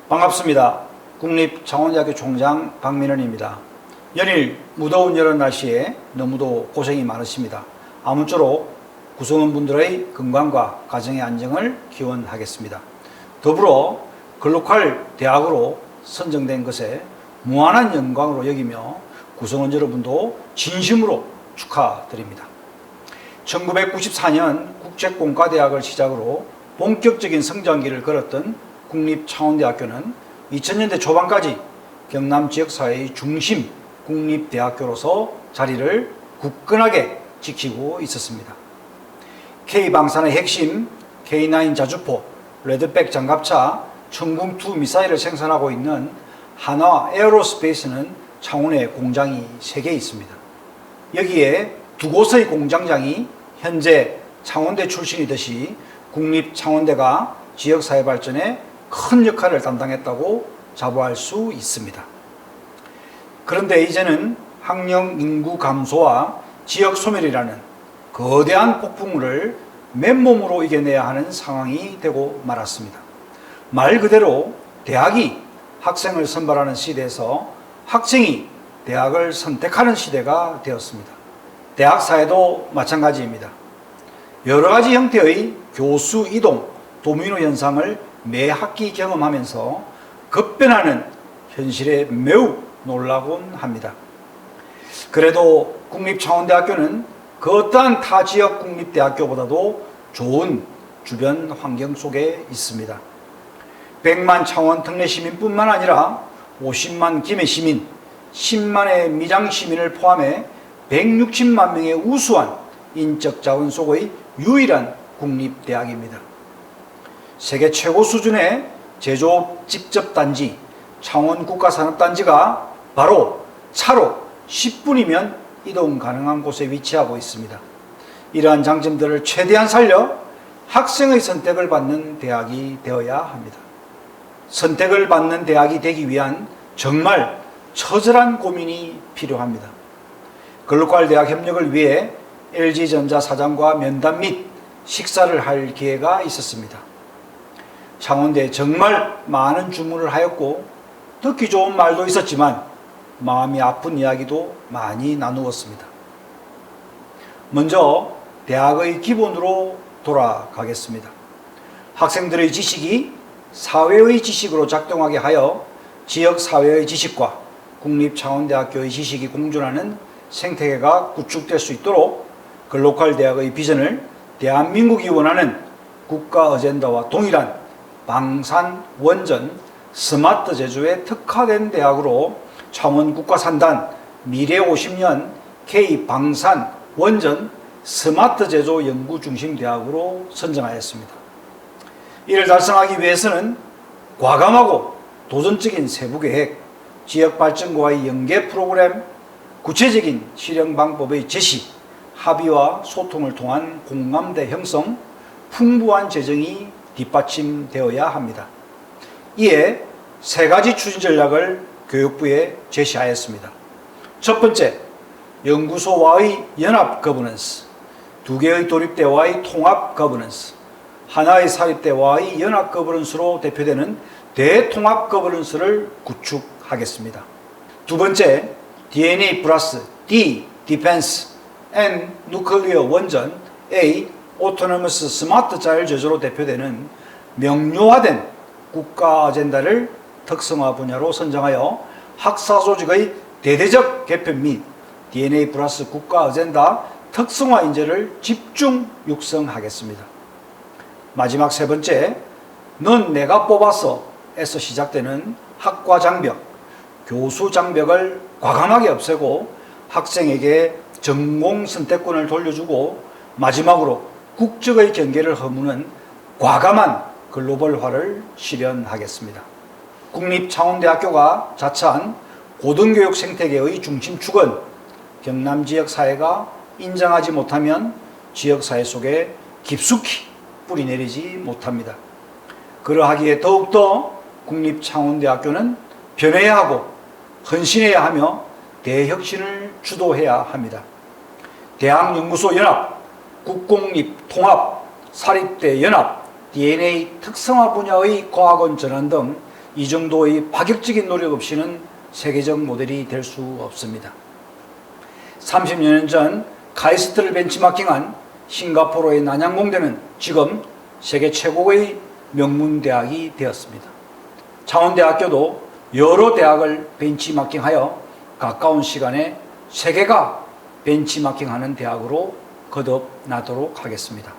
반갑습니다. 국립창원대학교 총장 박민원입니다. 연일 무더운 여름 날씨에 너무도 고생이 많으십니다. 아무쪼록 구성원분들의 건강과 가정의 안정을 기원하겠습니다. 더불어 글로컬 대학으로 선정된 것에 무한한 영광으로 여기며 구성원 여러분도 진심으로 축하드립니다. 1994년 국제공과대학을 시작으로 본격적인 성장기를 걸었던 국립창원대학교는 2000년대 초반까지 경남 지역사회의 중심 국립대학교로서 자리를 굳건하게 지키고 있었습니다. K방산의 핵심 K9 자주포, 레드백 장갑차, 천궁2 미사일을 생산하고 있는 한화 에어로스페이스는 창원에 공장이 3개 있습니다. 여기에 두 곳의 공장장이 현재 창원대 출신이듯이 국립창원대가 지역사회 발전에 큰 역할을 담당했다고 자부할 수 있습니다. 그런데 이제는 학령 인구 감소와 지역 소멸이라는 거대한 폭풍우를 맨몸으로 이겨내야 하는 상황이 되고 말았습니다. 말 그대로 대학이 학생을 선발하는 시대에서 학생이 대학을 선택하는 시대가 되었습니다. 대학 사회도 마찬가지입니다. 여러 가지 형태의 교수 이동, 도미노 현상을 매 학기 경험하면서 급변하는 현실에 매우 놀라곤 합니다. 그래도 국립창원대학교는 그 어떠한 타 지역 국립대학교보다도 좋은 주변 환경 속에 있습니다. 100만 창원 특례 시민뿐만 아니라 50만 김해 시민, 10만의 미장 시민을 포함해 160만 명의 우수한 인적 자원 속의 유일한 국립대학입니다. 세계 최고 수준의 제조업 직접 단지 창원 국가산업단지가 바로 차로 10분이면 이동 가능한 곳에 위치하고 있습니다. 이러한 장점들을 최대한 살려 학생의 선택을 받는 대학이 되어야 합니다. 선택을 받는 대학이 되기 위한 정말 처절한 고민이 필요합니다. 글로컬 대학 협력을 위해 LG전자 사장과 면담 및 식사를 할 기회가 있었습니다. 창원대에 정말 많은 주문을 하였고 듣기 좋은 말도 있었지만 마음이 아픈 이야기도 많이 나누었습니다. 먼저 대학의 기본으로 돌아가겠습니다. 학생들의 지식이 사회의 지식으로 작동하게 하여 지역사회의 지식과 국립창원대학교의 지식이 공존하는 생태계가 구축될 수 있도록 글로컬 대학의 비전을 대한민국이 원하는 국가 어젠다와 동일한 방산, 원전, 스마트 제조에 특화된 대학으로 창원 국가산단 미래 50년 K방산, 원전, 스마트 제조 연구 중심 대학으로 선정하였습니다. 이를 달성하기 위해서는 과감하고 도전적인 세부 계획, 지역 발전과의 연계 프로그램, 구체적인 실행 방법의 제시, 합의와 소통을 통한 공감대 형성, 풍부한 재정이 뒷받침되어야 합니다. 이에 3가지 추진 전략을 교육부에 제시하였습니다. 첫 번째, 연구소와의 연합 거버넌스, 2개의 도립대와의 통합 거버넌스, 하나의 사립대와의 연합 거버넌스로 대표되는 대통합 거버넌스를 구축하겠습니다. 두 번째, DNA 플러스 D, 디펜스, N, 누클리어 원전, A, 오토노머스 스마트 자율 제조로 대표되는 명료화된 국가 아젠다를 특성화 분야로 선정하여 학사 조직의 대대적 개편 및 DNA 플러스 국가 아젠다 특성화 인재를 집중 육성하겠습니다. 마지막 세 번째, 넌 내가 뽑았어 에서 시작되는 학과 장벽, 교수 장벽을 과감하게 없애고 학생에게 전공 선택권을 돌려주고 마지막으로 국적의 경계를 허무는 과감한 글로벌화를 실현하겠습니다. 국립창원대학교가 자처한 고등교육 생태계의 중심축은 경남 지역 사회가 인정하지 못하면 지역 사회 속에 깊숙이 뿌리내리지 못합니다. 그러하기에 더욱더 국립창원대학교는 변해야 하고 헌신해야 하며 대혁신을 주도해야 합니다. 대학연구소 연합, 국공립 통합, 사립대 연합, DNA 특성화 분야의 과학원 전환 등 이 정도의 파격적인 노력 없이는 세계적 모델이 될 수 없습니다. 30여 년 전 카이스트를 벤치마킹한 싱가포르의 난양공대는 지금 세계 최고의 명문대학이 되었습니다. 창원대학교도 여러 대학을 벤치마킹하여 가까운 시간에 세계가 벤치마킹하는 대학으로 거듭나도록 하겠습니다.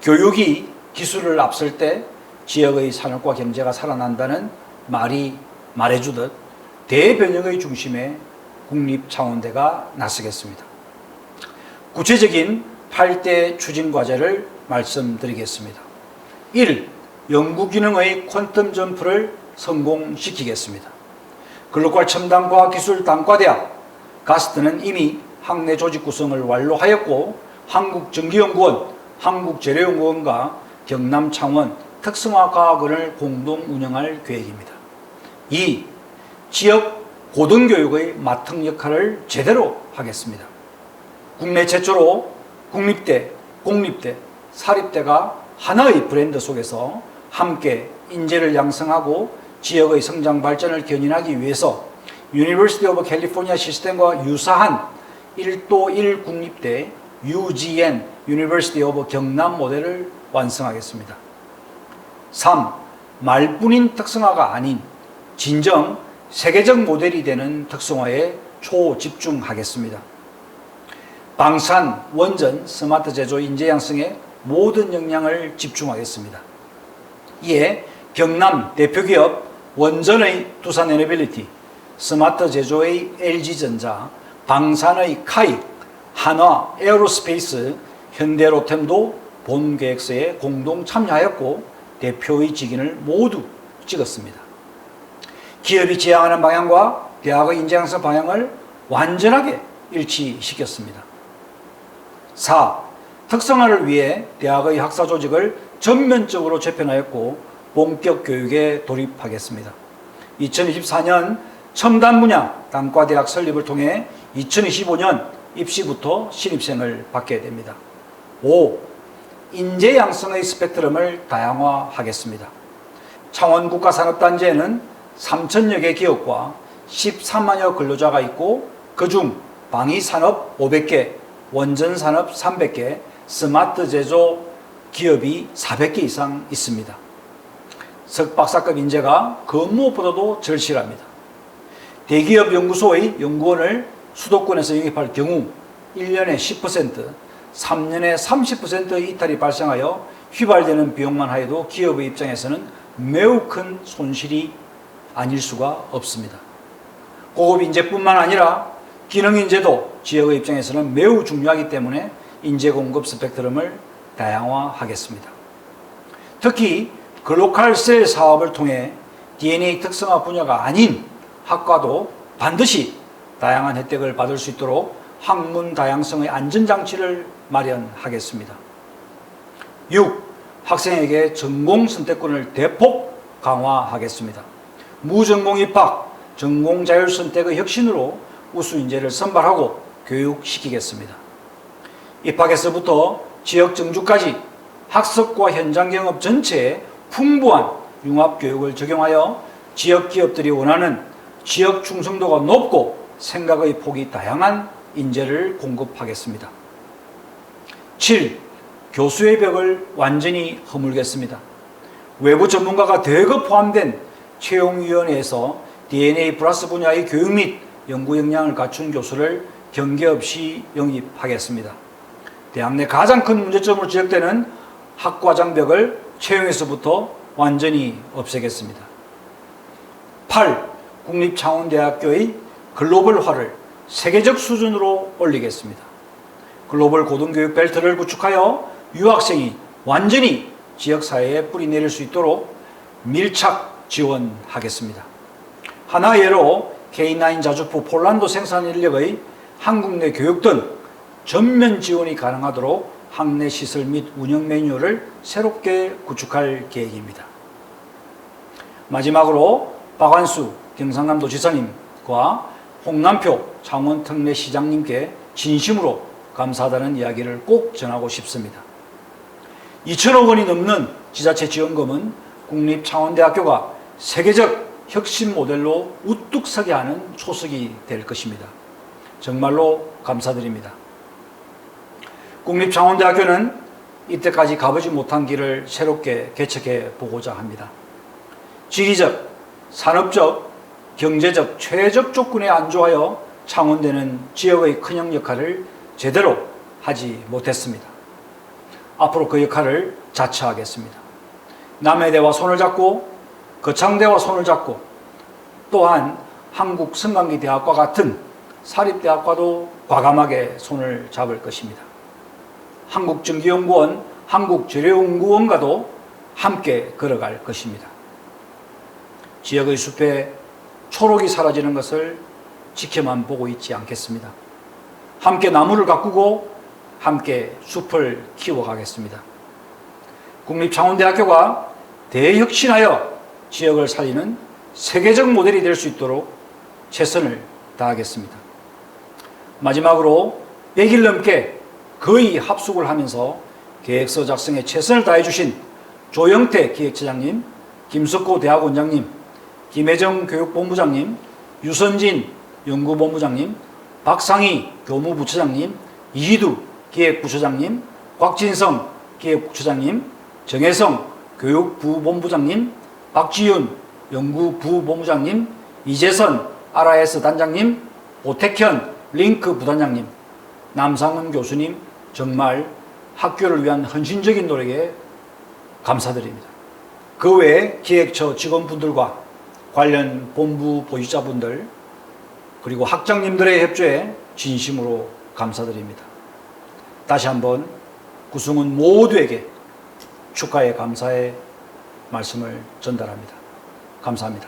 교육이 기술을 앞설 때 지역의 산업과 경제가 살아난다는 말이 말해주듯 대변혁의 중심에 국립창원대가 나서겠습니다. 구체적인 8대 추진과제를 말씀드리겠습니다. 1. 연구기능의 퀀텀 점프를 성공시키겠습니다. 글로벌 첨단 과학기술 단과대학 가스트는 이미 학내 조직 구성을 완료하였고 한국전기연구원, 한국재료연구원과 경남창원 특성화과학원을 공동 운영할 계획입니다. 2. 지역 고등교육의 마턱 역할을 제대로 하겠습니다. 국내 최초로 국립대, 공립대, 사립대가 하나의 브랜드 속에서 함께 인재를 양성하고 지역의 성장 발전을 견인하기 위해서 유니버시티 오브 캘리포니아 시스템과 유사한 1도 1 국립대 UGN 유니버시티 오브 경남 모델을 완성하겠습니다. 3. 말뿐인 특성화가 아닌 진정 세계적 모델이 되는 특성화에 초집중하겠습니다. 방산, 원전, 스마트 제조, 인재 양성에 모든 역량을 집중하겠습니다. 이에 경남 대표기업 원전의 두산에너빌리티, 스마트 제조의 LG전자, 방산의 카이, 한화 에어로스페이스, 현대로템도 본 계획서에 공동 참여하였고 대표의 직인을 모두 찍었습니다. 기업이 지향하는 방향과 대학의 인재양성 방향을 완전하게 일치시켰습니다. 4. 특성화를 위해 대학의 학사 조직을 전면적으로 재편하였고 본격 교육에 돌입하겠습니다. 2024년 첨단 분야 단과대학 설립을 통해 2025년 입시부터 신입생을 받게 됩니다. 5. 인재 양성의 스펙트럼을 다양화하겠습니다. 창원 국가산업단지에는 3,000여 개 기업과 13만여 근로자가 있고 그중 방위산업 500개, 원전산업 300개, 스마트 제조 기업이 400개 이상 있습니다. 석박사급 인재가 그 무엇보다도 절실합니다. 대기업 연구소의 연구원을 수도권에서 영입할 경우 1년에 10%, 3년에 30%의 이탈이 발생하여 휘발되는 비용만 하여도 기업의 입장에서는 매우 큰 손실이 아닐 수가 없습니다. 고급 인재뿐만 아니라 기능 인재도 지역의 입장에서는 매우 중요하기 때문에 인재 공급 스펙트럼을 다양화하겠습니다. 특히 글로컬 셀 사업을 통해 DNA 특성화 분야가 아닌 학과도 반드시 다양한 혜택을 받을 수 있도록 학문 다양성의 안전장치를 마련하겠습니다. 6. 학생에게 전공 선택권을 대폭 강화하겠습니다. 무전공 입학, 전공 자율 선택의 혁신으로 우수 인재를 선발하고 교육시키겠습니다. 입학에서부터 지역 정주까지 학습과 현장 경험 전체에 풍부한 융합교육을 적용하여 지역 기업들이 원하는 지역 충성도가 높고 생각의 폭이 다양한 인재를 공급하겠습니다. 7. 교수의 벽을 완전히 허물겠습니다. 외부 전문가가 대거 포함된 채용위원회에서 DNA 플러스 분야의 교육 및 연구 역량을 갖춘 교수를 경계 없이 영입하겠습니다. 대학 내 가장 큰 문제점으로 지적되는 학과장 벽을 채용에서부터 완전히 없애겠습니다. 8. 국립창원대학교의 글로벌화를 세계적 수준으로 올리겠습니다. 글로벌 고등교육 벨트를 구축하여 유학생이 완전히 지역사회에 뿌리내릴 수 있도록 밀착 지원하겠습니다. 하나 예로 K9 자주포 폴란드 생산 인력의 한국 내 교육 등 전면 지원이 가능하도록 학내 시설 및 운영 매뉴얼을 새롭게 구축할 계획입니다. 마지막으로 박완수 경상남도 지사님과 홍남표 창원 특례 시장님께 진심으로 감사하다는 이야기를 꼭 전하고 싶습니다. 2천억 원이 넘는 지자체 지원금은 국립창원대학교가 세계적 혁신 모델로 우뚝 서게 하는 초석이 될 것입니다. 정말로 감사드립니다. 국립창원대학교는 이때까지 가보지 못한 길을 새롭게 개척해 보고자 합니다. 지리적, 산업적, 경제적 최적 조건에 안주하여 창원대는 지역의 큰형 역할을 제대로 하지 못했습니다. 앞으로 그 역할을 자처하겠습니다. 남해대와 손을 잡고 거창대와 손을 잡고 또한 한국성강기대학과 같은 사립대학과도 과감하게 손을 잡을 것입니다. 한국전기연구원, 한국재료연구원과도 함께 걸어갈 것입니다. 지역의 숲에 초록이 사라지는 것을 지켜만 보고 있지 않겠습니다. 함께 나무를 가꾸고 함께 숲을 키워가겠습니다. 국립창원대학교가 대혁신하여 지역을 살리는 세계적 모델이 될 수 있도록 최선을 다하겠습니다. 마지막으로 100일 넘게 거의 합숙을 하면서 계획서 작성에 최선을 다해 주신 조영태 기획처장님, 김석호 대학원장님, 김혜정 교육본부장님, 유선진 연구본부장님, 박상희 교무부처장님, 이희두 기획부처장님, 곽진성 기획부처장님, 정혜성 교육부본부장님, 박지윤 연구부본부장님, 이재선 RIS 단장님, 오택현 링크 부단장님, 남상은 교수님, 정말 학교를 위한 헌신적인 노력에 감사드립니다. 그 외에 기획처 직원분들과 관련 본부 보유자분들 그리고 학장님들의 협조에 진심으로 감사드립니다. 다시 한번 구승훈 모두에게 축하의 감사의 말씀을 전달합니다. 감사합니다.